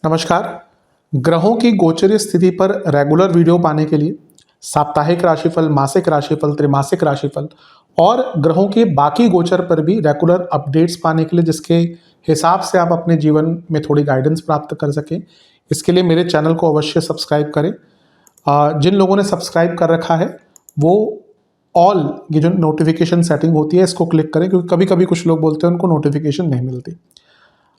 नमस्कार। ग्रहों की गोचरीय स्थिति पर रेगुलर वीडियो पाने के लिए साप्ताहिक राशिफल, मासिक राशिफल, त्रैमासिक राशिफल और ग्रहों के बाकी गोचर पर भी रेगुलर अपडेट्स पाने के लिए, जिसके हिसाब से आप अपने जीवन में थोड़ी गाइडेंस प्राप्त कर सकें, इसके लिए मेरे चैनल को अवश्य सब्सक्राइब करें। जिन लोगों ने सब्सक्राइब कर रखा है वो ऑल ये जो नोटिफिकेशन सेटिंग होती है इसको क्लिक करें, क्योंकि कभी कभी कुछ लोग बोलते हैं उनको नोटिफिकेशन नहीं मिलती।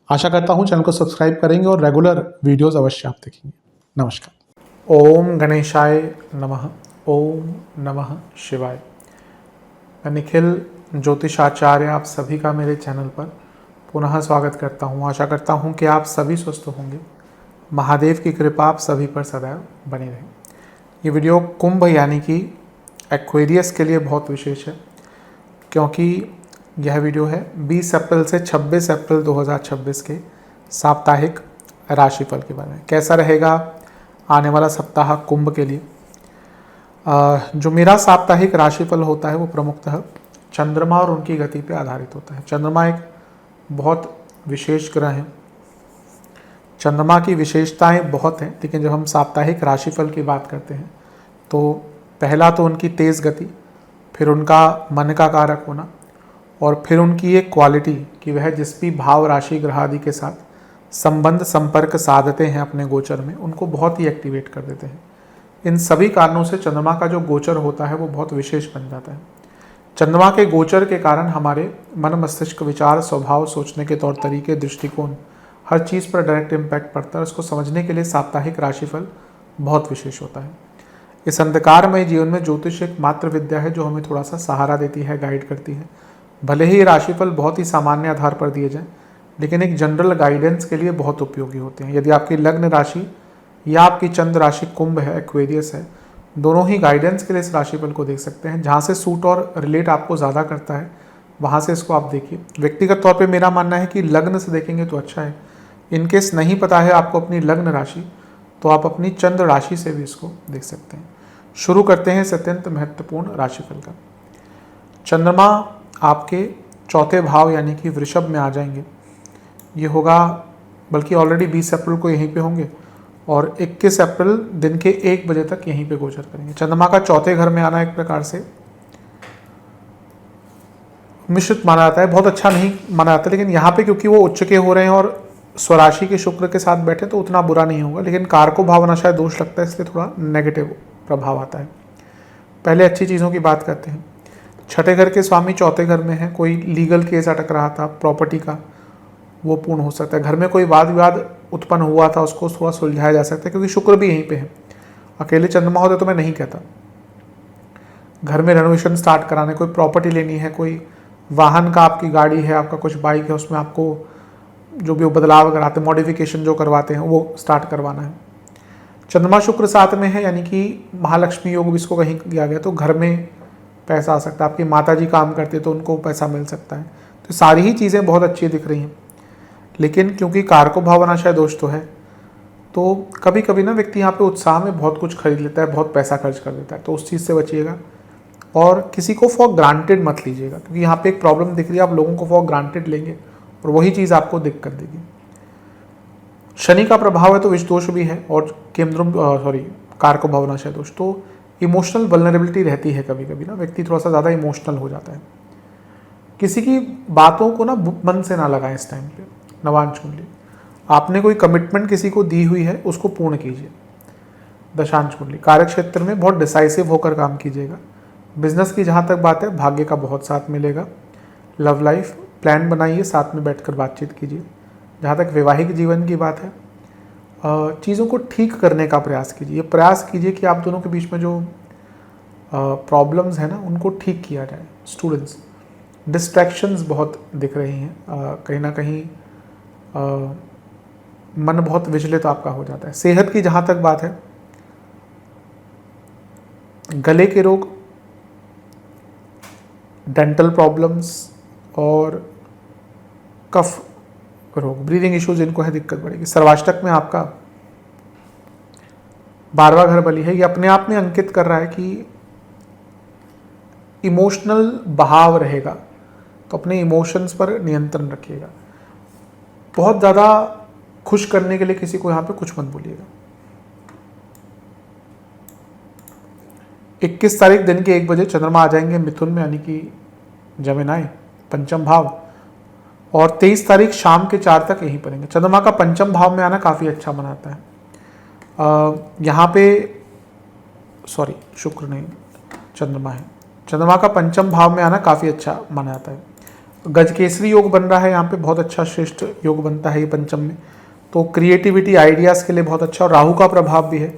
आशा करता हूँ चैनल को सब्सक्राइब करेंगे और रेगुलर वीडियोस अवश्य आप देखेंगे। नमस्कार। ओम गणेशाय नमः। ओम नमः शिवाय। मैं निखिल ज्योतिषाचार्य आप सभी का मेरे चैनल पर पुनः स्वागत करता हूँ। आशा करता हूँ कि आप सभी स्वस्थ होंगे। महादेव की कृपा आप सभी पर सदैव बनी रहे। ये वीडियो कुंभ यानी कि एक्वेरियस के लिए बहुत विशेष है, क्योंकि यह वीडियो है 20 अप्रैल से 26 अप्रैल 2026 के साप्ताहिक राशिफल के बारे में। कैसा रहेगा आने वाला सप्ताह कुंभ के लिए। जो मेरा साप्ताहिक राशिफल होता है वो प्रमुखतः चंद्रमा और उनकी गति पे आधारित होता है। चंद्रमा एक बहुत विशेष ग्रह है। चंद्रमा की विशेषताएं बहुत हैं, लेकिन जब हम साप्ताहिक राशिफल की बात करते हैं तो पहला तो उनकी तेज़ गति, फिर उनका मन का कारक होना, और फिर उनकी एक क्वालिटी कि वह जिस भी भाव राशि ग्रह आदि के साथ संबंध संपर्क साधते हैं अपने गोचर में, उनको बहुत ही एक्टिवेट कर देते हैं। इन सभी कारणों से चंद्रमा का जो गोचर होता है वो बहुत विशेष बन जाता है। चंद्रमा के गोचर के कारण हमारे मन मस्तिष्क, विचार, स्वभाव, सोचने के तौर तरीके, दृष्टिकोण, हर चीज़ पर डायरेक्ट इम्पैक्ट पड़ता है। उसको समझने के लिए साप्ताहिक राशिफल बहुत विशेष होता है। इस अंधकारमय जीवन में ज्योतिष एक मात्र विद्या है जो हमें थोड़ा सा सहारा देती है, गाइड करती है। भले ही राशिफल बहुत ही सामान्य आधार पर दिए जाएं, लेकिन एक जनरल गाइडेंस के लिए बहुत उपयोगी होते हैं। यदि आपकी लग्न राशि या आपकी चंद्र राशि कुंभ है, एक्वेरियस है, दोनों ही गाइडेंस के लिए इस राशिफल को देख सकते हैं। जहाँ से सूट और रिलेट आपको ज़्यादा करता है वहाँ से इसको आप देखिए। व्यक्तिगत तौर पे मेरा मानना है कि लग्न से देखेंगे तो अच्छा है। इनकेस नहीं पता है आपको अपनी लग्न राशि, तो आप अपनी चंद्र राशि से भी इसको देख सकते हैं। शुरू करते हैं इस अत्यंत महत्वपूर्ण राशिफल का। चंद्रमा आपके चौथे भाव यानी कि वृषभ में आ जाएंगे। ये होगा, बल्कि ऑलरेडी 20 अप्रैल को यहीं पे होंगे और 21 अप्रैल दिन के 1 बजे तक यहीं पे गोचर करेंगे। चंद्रमा का चौथे घर में आना एक प्रकार से मिश्रित माना जाता है, बहुत अच्छा नहीं माना जाता, लेकिन यहाँ पे क्योंकि वो उच्च के हो रहे हैं और स्वराशि के शुक्र के साथ बैठे तो उतना बुरा नहीं होगा। लेकिन कारको भावना शायद दोष लगता है, इसलिए थोड़ा नेगेटिव प्रभाव आता है। पहले अच्छी चीज़ों की बात करते हैं। छठे घर के स्वामी चौथे घर में है। कोई लीगल केस अटक रहा था प्रॉपर्टी का, वो पूर्ण हो सकता है। घर में कोई वाद विवाद उत्पन्न हुआ था, उसको थोड़ा सुलझाया जा सकता है, क्योंकि शुक्र भी यहीं पे है। अकेले चंद्रमा होते तो मैं नहीं कहता। घर में रेनोवेशन स्टार्ट कराने, कोई प्रॉपर्टी लेनी है, कोई वाहन का, आपकी गाड़ी है, आपका कुछ बाइक है, उसमें आपको जो भी बदलाव कराते हैं, मॉडिफिकेशन जो करवाते हैं, वो स्टार्ट करवाना है। चंद्रमा शुक्र साथ में है, यानी कि महालक्ष्मी योग भी इसको कहीं किया गया, तो घर में पैसा आ सकता है। आपकी माता जी काम करते तो उनको पैसा मिल सकता है। तो सारी ही चीज़ें बहुत अच्छी दिख रही हैं, लेकिन क्योंकि कारको भावना शायद दोष तो है, तो कभी कभी ना व्यक्ति यहाँ पे उत्साह में बहुत कुछ खरीद लेता है, बहुत पैसा खर्च कर देता है। तो उस चीज़ से बचिएगा और किसी को फॉर ग्रांटेड मत लीजिएगा, क्योंकि यहाँ पे एक प्रॉब्लम दिख रही है, आप लोगों को फॉर ग्रांटेड लेंगे और वही चीज़ आपको दिक्कत देगी। शनि का प्रभाव है तो विष दोष भी है, और कारको भावना शायद दोष, तो इमोशनल वल्नरेबिलिटी रहती है। कभी कभी ना व्यक्ति थोड़ा सा ज़्यादा इमोशनल हो जाता है। किसी की बातों को ना मन से ना लगाएं इस टाइम पे, नवांश कुंडली। आपने कोई कमिटमेंट किसी को दी हुई है, उसको पूर्ण कीजिए। दशांश कुंडली, कार्य क्षेत्र में बहुत डिसाइसिव होकर काम कीजिएगा। बिजनेस की जहाँ तक बात है, भाग्य का बहुत साथ मिलेगा। लव लाइफ प्लान बनाइए, साथ में बैठकर बातचीत कीजिए। जहाँ तक वैवाहिक जीवन की बात है, चीज़ों को ठीक करने का प्रयास कीजिए। प्रयास कीजिए कि आप दोनों के बीच में जो प्रॉब्लम्स है ना, उनको ठीक किया जाए। स्टूडेंट्स, डिस्ट्रैक्शंस बहुत दिख रही हैं, कहीं ना कहीं मन बहुत विचलित आपका हो जाता है। सेहत की जहाँ तक बात है, गले के रोग, डेंटल प्रॉब्लम्स और कफ रोग, ब्रीदिंग इश्यूज, इनको है दिक्कत बढ़ेगी। सर्वाष्टक में आपका 12वां घर बली है। ये अपने आप में अंकित कर रहा है कि इमोशनल बहाव रहेगा, तो अपने इमोशंस पर नियंत्रण रखिएगा। बहुत ज़्यादा खुश करने के लिए किसी को यहाँ पे कुछ मत बोलिएगा। 21 तारीख दिन के 1 बजे चंद्रमा आ जाएंगे मिथुन में, यानी कि जमेनाई पंचम भाव, और 23 तारीख शाम के 4 तक यहीं पड़ेंगे। चंद्रमा का पंचम भाव में आना काफ़ी अच्छा बनाता है। यहाँ पे सॉरी शुक्र नहीं चंद्रमा है, चंद्रमा का पंचम भाव में आना काफ़ी अच्छा माना जाता है। गजकेसरी योग बन रहा है यहाँ पे, बहुत अच्छा श्रेष्ठ योग बनता है ये पंचम में, तो क्रिएटिविटी आइडियाज़ के लिए बहुत अच्छा। और राहु का प्रभाव भी है।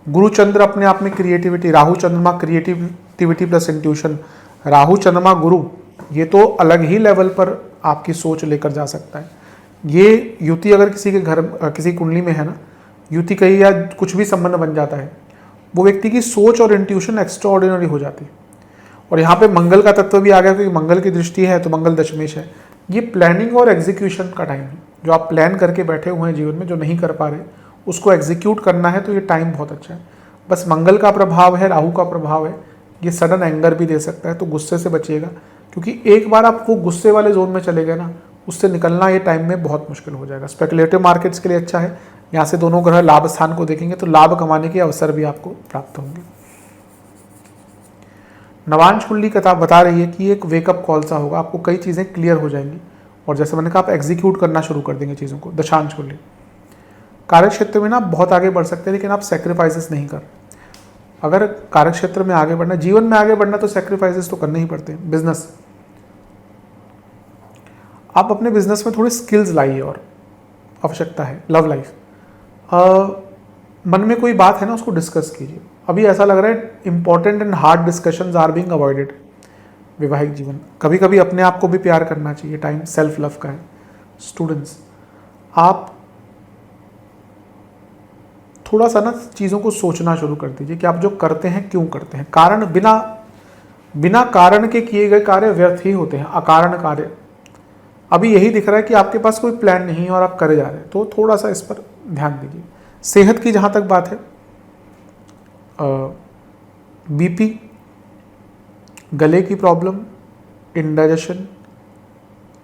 गुरु चंद्र अपने आप में क्रिएटिविटी, राहु चंद्रमा क्रिएटिविटी प्लस इंट्यूशन, राहु चंद्रमा गुरु, ये तो अलग ही लेवल पर आपकी सोच लेकर जा सकता है। ये युति अगर किसी के घर किसी कुंडली में है ना, युति कही या कुछ भी संबंध बन जाता है, वो व्यक्ति की सोच और इंट्यूशन एक्स्ट्रा ऑर्डिनरी हो जाती है। और यहाँ पे मंगल का तत्व भी आ गया, क्योंकि मंगल की दृष्टि है तो मंगल दशमेश है। ये प्लानिंग और एग्जीक्यूशन का टाइम है। जो आप प्लान करके बैठे हुए हैं जीवन में, जो नहीं कर पा रहे, उसको एग्जीक्यूट करना है, तो ये टाइम बहुत अच्छा है। बस मंगल का प्रभाव है, राहु का प्रभाव है, ये सडन एंगर भी दे सकता है, तो गुस्से से बचिएगा, क्योंकि एक बार आप वो गुस्से वाले जोन में चले गए ना, उससे निकलना ये टाइम में बहुत मुश्किल हो जाएगा। स्पेकुलेटिव मार्केट्स के लिए अच्छा है। यहाँ से दोनों ग्रह लाभ स्थान को देखेंगे तो लाभ कमाने के अवसर भी आपको प्राप्त होंगे। नवांश कुंडली कथा बता रही है कि एक वेकअप कॉल सा होगा, आपको कई चीज़ें क्लियर हो जाएंगी, और जैसे मैंने कहा आप एग्जीक्यूट करना शुरू कर देंगे चीज़ों को। दशांश कुंडली कार्य क्षेत्र में ना बहुत आगे बढ़ सकते हैं, लेकिन आप सेक्रीफाइसेस नहीं कर। अगर कार्य क्षेत्र में आगे बढ़ना, जीवन में आगे बढ़ना, तो सेक्रीफाइसेस तो करने ही पड़ते हैं। बिजनेस, आप अपने बिजनेस में थोड़ी स्किल्स लाइए और आवश्यकता है। लव लाइफ, मन में कोई बात है ना, उसको डिस्कस कीजिए। अभी ऐसा लग रहा है important and hard discussions are being avoided. वैवाहिक जीवन, कभी कभी अपने आप को भी प्यार करना चाहिए, टाइम सेल्फ लव का है। स्टूडेंट्स, आप थोड़ा सा ना चीज़ों को सोचना शुरू कर दीजिए कि आप जो करते हैं क्यों करते हैं। कारण बिना कारण के किए गए कार्य व्यर्थ ही होते हैं, अकारण कार्य। अभी यही दिख रहा है कि आपके पास कोई प्लान नहीं है और आप करे जा रहे हैं, तो थोड़ा सा इस पर ध्यान दीजिए। सेहत की जहाँ तक बात है, बीपी, गले की प्रॉब्लम, इंडाइजेशन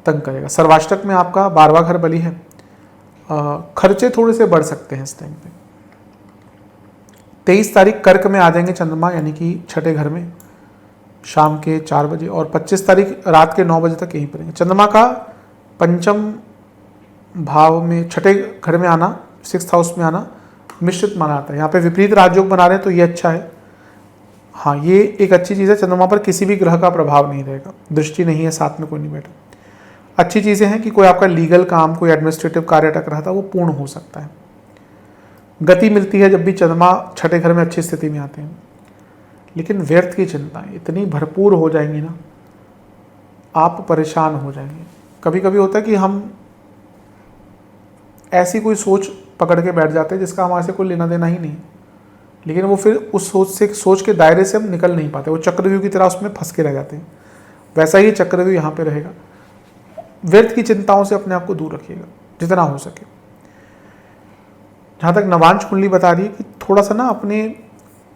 तंग करेगा। सर्वाष्टक में आपका 12वां घर बली है। खर्चे थोड़े से बढ़ सकते हैं इस टाइम पे। 23 तारीख कर्क में आ जाएंगे चंद्रमा, यानी कि छठे घर में शाम के 4 बजे, और 25 तारीख रात के 9 बजे तक यहीं पड़ेंगे। चंद्रमा का पंचम भाव में छठे घर में आना, 6th हाउस में आना मिश्रित माना जाता है। यहाँ पे विपरीत राजयोग बना रहे हैं, तो ये अच्छा है। हाँ, ये एक अच्छी चीज़ है। चंद्रमा पर किसी भी ग्रह का प्रभाव नहीं रहेगा, दृष्टि नहीं है, साथ में कोई नहीं बैठा। अच्छी चीज़ें हैं कि कोई आपका लीगल काम, कोई एडमिनिस्ट्रेटिव कार्य अटक रहा था, वो पूर्ण हो सकता है। गति मिलती है जब भी चंद्रमा छठे घर में अच्छी स्थिति में आते हैं। लेकिन व्यर्थ की चिंताएं इतनी भरपूर हो जाएंगी ना, आप परेशान हो जाएंगे। कभी कभी होता है कि हम ऐसी कोई सोच पकड़ के बैठ जाते हैं जिसका हमारे से कोई लेना देना ही नहीं, लेकिन वो फिर उस सोच के दायरे से हम निकल नहीं पाते। वो चक्रव्यूह की तरह उसमें फंस के रह जाते हैं। वैसा ही चक्रव्यूह यहाँ पे रहेगा। व्यर्थ की चिंताओं से अपने आप को दूर रखिएगा जितना हो सके। जहाँ तक नवांश कुंडली बता रही है कि थोड़ा सा ना अपने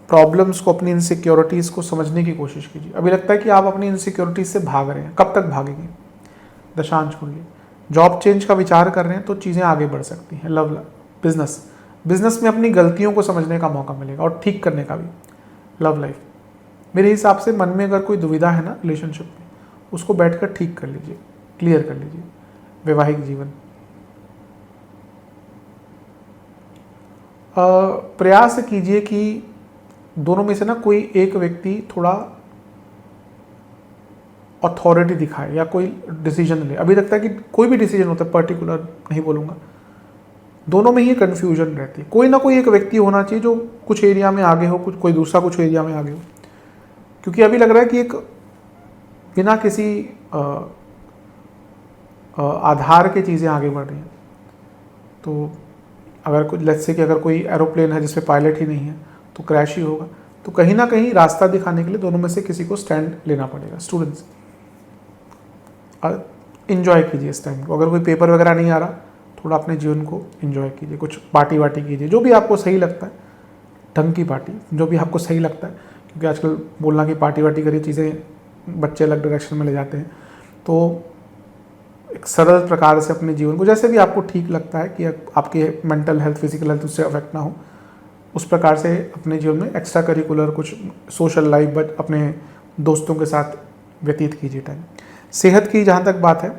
प्रॉब्लम्स को, अपनी इनसिक्योरिटीज़ को समझने की कोशिश कीजिए। अभी लगता है कि आप अपनी इनसिक्योरिटीज से भाग रहे हैं, कब तक भागेंगे। दशांश कुंडली, जॉब चेंज का विचार कर रहे हैं तो चीज़ें आगे बढ़ सकती हैं। लव, बिजनेस में अपनी गलतियों को समझने का मौका मिलेगा और ठीक करने का भी। लव लाइफ, मेरे हिसाब से मन में अगर कोई दुविधा है ना रिलेशनशिप में, उसको बैठकर ठीक कर लीजिए, क्लियर कर लीजिए। वैवाहिक जीवन, प्रयास कीजिए कि दोनों में से ना कोई एक व्यक्ति थोड़ा अथॉरिटी दिखाए या कोई डिसीजन ले। अभी लगता है कि कोई भी डिसीजन होता है, पर्टिकुलर नहीं बोलूँगा, दोनों में ही कन्फ्यूजन रहती है। कोई ना कोई एक व्यक्ति होना चाहिए जो कुछ एरिया में आगे हो, कोई दूसरा कुछ एरिया में आगे हो। क्योंकि अभी लग रहा है कि एक बिना किसी आधार के चीज़ें आगे बढ़ रही हैं। तो अगर कुछ लेट्स से कि अगर कोई एरोप्लेन है जिसमें पायलट ही नहीं है तो क्रैश ही होगा। तो कहीं ना कहीं रास्ता दिखाने के लिए दोनों में से किसी को स्टैंड लेना पड़ेगा। स्टूडेंट्स, इन्जॉय कीजिए इस टाइम को। अगर कोई पेपर वगैरह नहीं आ रहा, थोड़ा अपने जीवन को इन्जॉय कीजिए, कुछ पार्टी वार्टी कीजिए, जो भी आपको सही लगता है, ढंग की पार्टी, जो भी आपको सही लगता है। क्योंकि आजकल बोलना कि पार्टी वार्टी करिए, चीज़ें बच्चे अलग डायरेक्शन में ले जाते हैं। तो एक सरल प्रकार से अपने जीवन को, जैसे भी आपको ठीक लगता है कि आपके मेंटल हेल्थ, फिजिकल हेल्थ उससे अफेक्ट ना हो, उस प्रकार से अपने जीवन में एक्स्ट्रा करिकुलर कुछ सोशल लाइफ बट अपने दोस्तों के साथ व्यतीत कीजिए टाइम। सेहत की जहाँ तक बात है,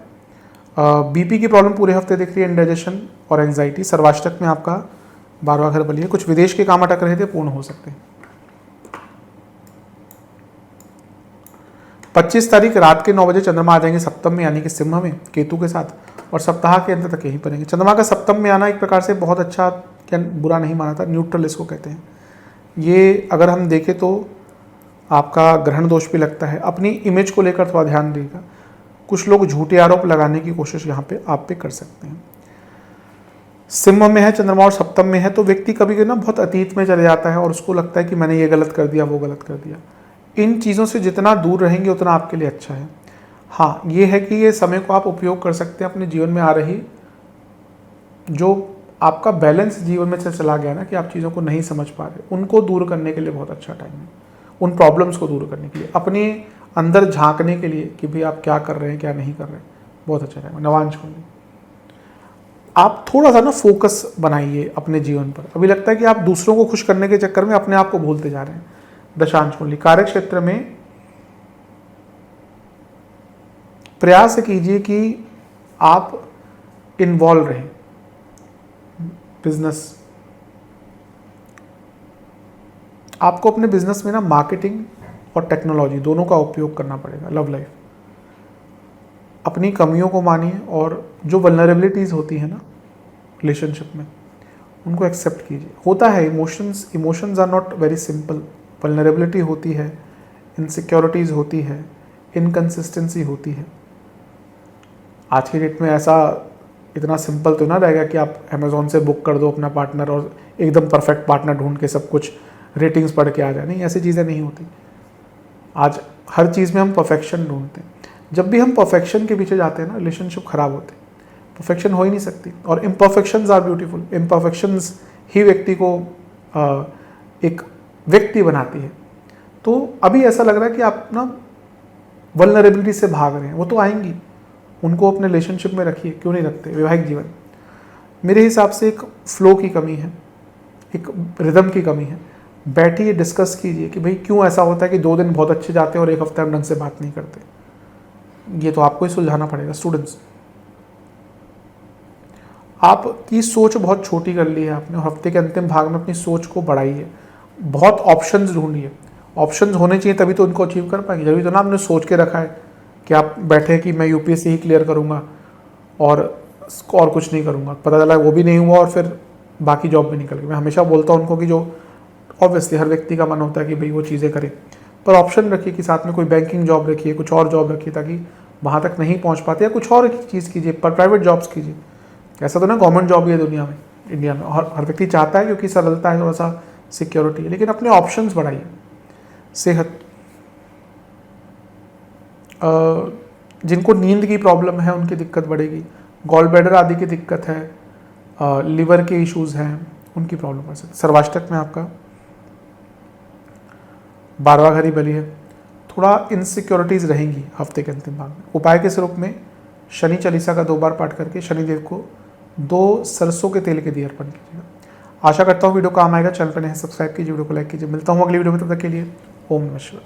बीपी की प्रॉब्लम पूरे हफ्ते दिख रही है, इंडाइजेशन और एंजाइटी। सर्वाष्टक में आपका 12वां घर बलिए। कुछ विदेश के काम अटक रहे थे, पूर्ण हो सकते हैं। 25 तारीख रात के 9 बजे चंद्रमा आ जाएंगे सप्तम में, यानी कि सिंह में केतु के साथ, और सप्ताह के अंत तक यहीं पर रहेंगे। चंद्रमा का सप्तम में आना एक प्रकार से बहुत अच्छा, क्या बुरा नहीं माना था, न्यूट्रल इसको कहते हैं। ये अगर हम देखें तो आपका ग्रहण दोष भी लगता है। अपनी इमेज को लेकर थोड़ा ध्यान देगा। कुछ लोग झूठे आरोप लगाने की कोशिश यहाँ पे आप पे कर सकते हैं। सिंह में है चंद्रमा और सप्तम में है, तो व्यक्ति कभी ना बहुत अतीत में चले जाता है और उसको लगता है कि मैंने ये गलत कर दिया, वो गलत कर दिया। इन चीज़ों से जितना दूर रहेंगे उतना आपके लिए अच्छा है। हाँ, ये है कि ये समय को आप उपयोग कर सकते हैं अपने जीवन में आ रही, जो आपका बैलेंस जीवन में से चला गया ना, कि आप चीज़ों को नहीं समझ पा रहे, उनको दूर करने के लिए बहुत अच्छा टाइम है। उन प्रॉब्लम्स को दूर करने के लिए, अपने अंदर झांकने के लिए कि भाई आप क्या कर रहे हैं, क्या नहीं कर रहे हैं, बहुत अच्छा टाइम है। नवांश कुंडली, आप थोड़ा सा ना फोकस बनाइए अपने जीवन पर। अभी लगता है कि आप दूसरों को खुश करने के चक्कर में अपने आप को भूलते जा रहे हैं। दशांश कुंडली, कार्य क्षेत्र में प्रयास कीजिए कि आप इन्वॉल्व रहें। बिजनेस, आपको अपने बिजनेस में ना मार्केटिंग और टेक्नोलॉजी दोनों का उपयोग करना पड़ेगा। लव लाइफ, अपनी कमियों को मानिए और जो वल्नरेबिलिटीज़ होती है ना रिलेशनशिप में, उनको एक्सेप्ट कीजिए। होता है, emotions are not very simple. Vulnerability होती है, इनसिक्योरिटीज़ होती है, इनकन्सिस्टेंसी होती है। आज की डेट में ऐसा इतना सिंपल तो ना रहेगा कि आप अमेज़ॉन से बुक कर दो अपना पार्टनर और एकदम परफेक्ट पार्टनर ढूंढ के सब कुछ रेटिंग्स पढ़ के आ जाए। नहीं, ऐसी चीज़ें नहीं होती। आज हर चीज़ में हम परफेक्शन ढूंढते हैं। जब भी हम परफेक्शन के पीछे जाते हैं ना, रिलेशनशिप खराब होते हैं। परफेक्शन हो ही नहीं सकती, और इम्परफेक्शंस आर ब्यूटीफुल। इम्परफेक्शंस ही व्यक्ति को एक व्यक्ति बनाती है। तो अभी ऐसा लग रहा है कि आप ना वल्नरेबिलिटी से भाग रहे हैं, वो तो आएंगी, उनको अपने रिलेशनशिप में रखिए। क्यों नहीं रखते? वैवाहिक जीवन मेरे हिसाब से एक फ्लो की कमी है, एक रिदम की कमी है। बैठिए, डिस्कस कीजिए कि भाई क्यों ऐसा होता है कि 2 दिन बहुत अच्छे जाते हैं और 1 हफ्ते हम ढंग से बात नहीं करते। ये तो आपको ही सुलझाना पड़ेगा। स्टूडेंट्स, आपकी सोच बहुत छोटी कर ली है आपने, और हफ्ते के अंतिम भाग में अपनी सोच को बढ़ाइए। बहुत ऑप्शंस ढूंढिए। ऑप्शंस होने चाहिए तभी तो उनको अचीव कर पाएंगे। जब तो ना आपने सोच के रखा है कि आप बैठे कि मैं यूपीएससी ही क्लियर करूंगा और कुछ नहीं करूंगा, पता चला वो भी नहीं हुआ और फिर बाकी जॉब भी निकल गई। मैं हमेशा बोलता हूँ उनको कि जो ऑब्वियसली हर व्यक्ति का मन होता है कि भाई वो चीज़ें करें, पर ऑप्शन रखिए कि साथ में कोई बैंकिंग जॉब रखिए, कुछ और जॉब रखिए, ताकि वहाँ तक नहीं पहुँच पाते, या कुछ और चीज़ कीजिए, पर प्राइवेट जॉब्स कीजिए। ऐसा तो ना गवर्नमेंट जॉब ही है दुनिया में, इंडिया में हर व्यक्ति चाहता है, क्योंकि सरलता है, थोड़ा सा सिक्योरिटी है, लेकिन अपने ऑप्शंस बढ़ाइए। सेहत, जिनको नींद की प्रॉब्लम है उनकी दिक्कत बढ़ेगी। गॉल ब्लैडर आदि की दिक्कत है, लिवर के इश्यूज़ हैं, उनकी प्रॉब्लम बढ़ सकती है। सर्वाष्टक में आपका 12वां घर ही बली है। थोड़ा इनसिक्योरिटीज़ रहेंगी हफ्ते के अंतिम भाग में। उपाय के स्वरूप में शनि चालीसा का 2 बार पाठ करके शनिदेव को 2 सरसों के तेल के दिए अर्पण कीजिएगा। आशा करता हूँ वीडियो काम आएगा। चैनल पर नए सब्सक्राइब कीजिए, वीडियो को लाइक कीजिए। मिलता हूँ अगली वीडियो में, तब तक के लिए ओम नमः शिवाय।